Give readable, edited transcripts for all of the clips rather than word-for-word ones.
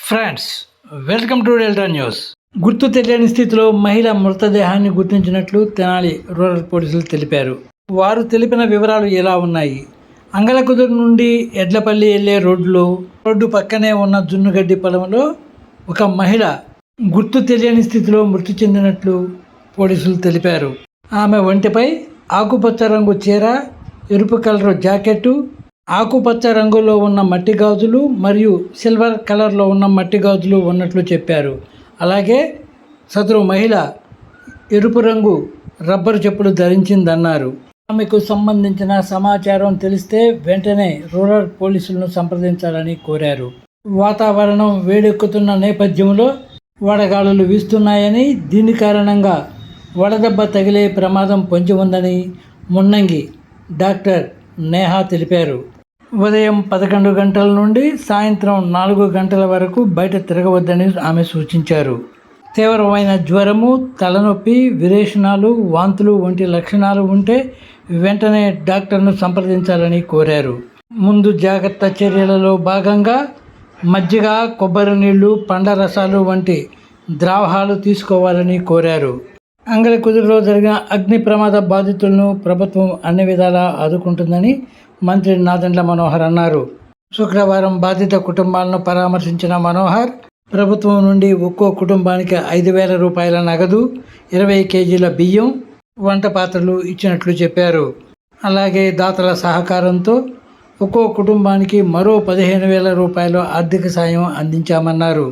Friends, welcome to delta news. గుర్తు తెలియని స్థితిలో మహిళ మృతదేహాన్ని గుర్తించినట్లు తెనాలి రూరల్ పోలీసులు తెలిపారు. వారు తెలిపిన వివరాలు ఎలా ఉన్నాయి? అంగలకుదురు నుండి ఎడ్లపల్లి వెళ్లే రోడ్డు పక్కనే ఉన్న జున్నుగడ్డి పొలంలో ఒక మహిళ గుర్తు తెలియని స్థితిలో మృతి చెందినట్లు పోలీసులు తెలిపారు. ఆమె ఒంటిపై ఆకుపచ్చ రంగు చీర, ఎరుపు కలర్ జాకెట్టు, ఆకుపచ్చ రంగులో ఉన్న మట్టి గాజులు మరియు సిల్వర్ కలర్లో ఉన్న మట్టి గాజులు ఉన్నట్లు చెప్పారు. అలాగే సదరు మహిళ ఎరుపు రంగు రబ్బరు చెప్పులు ధరించిందన్నారు. ఆమెకు సంబంధించిన సమాచారం తెలిస్తే వెంటనే రూరల్ పోలీసులను సంప్రదించాలని కోరారు. వాతావరణం వేడెక్కుతున్న నేపథ్యంలో వడగాలులు వీస్తున్నాయని, దీని కారణంగా వడదెబ్బ తగిలే ప్రమాదం పొంచి ఉందని మున్నంగి డాక్టర్ నేహా తెలిపారు. ఉదయం 11 గంటల నుండి సాయంత్రం 4 గంటల వరకు బయట తిరగవద్దని ఆమె సూచించారు. తీవ్రమైన జ్వరము, తలనొప్పి, విరేచనాలు, వాంతులు వంటి లక్షణాలు ఉంటే వెంటనే డాక్టర్ను సంప్రదించాలని కోరారు. ముందు జాగ్రత్త చర్యలలో భాగంగా మజ్జిగ, కొబ్బరి నీళ్లు, పండ్ల రసాలు వంటి ద్రావకాలు తీసుకోవాలని కోరారు. అంగలకుదురులో జరిగిన అగ్ని ప్రమాద బాధితులను ప్రభుత్వం అన్ని విధాలా ఆదుకుంటుందని మంత్రి నాదెండ్ల మనోహర్ అన్నారు. శుక్రవారం బాధిత కుటుంబాలను పరామర్శించిన మనోహర్ ప్రభుత్వం నుండి ఒక్కో కుటుంబానికి 5,000 రూపాయల నగదు, 20 కేజీల బియ్యం, వంట పాత్రలు ఇచ్చినట్లు చెప్పారు. అలాగే దాతల సహకారంతో ఒక్కో కుటుంబానికి మరో 15,000 రూపాయల ఆర్థిక సాయం అందించామన్నారు.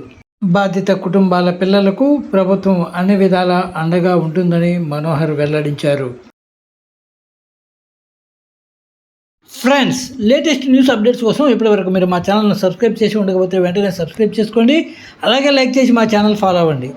బాధిత కుటుంబాల పిల్లలకు ప్రభుత్వం అన్ని విధాలా అండగా ఉంటుందని మనోహర్ వెల్లడించారు. ఫ్రెండ్స్, లేటెస్ట్ న్యూస్ అప్డేట్స్ కోసం ఇప్పటివరకు మీరు మా ఛానల్ను సబ్స్క్రైబ్ చేసి ఉండకపోతే వెంటనే సబ్స్క్రైబ్ చేసుకోండి. అలాగే లైక్ చేసి మా ఛానల్ ఫాలో అవ్వండి.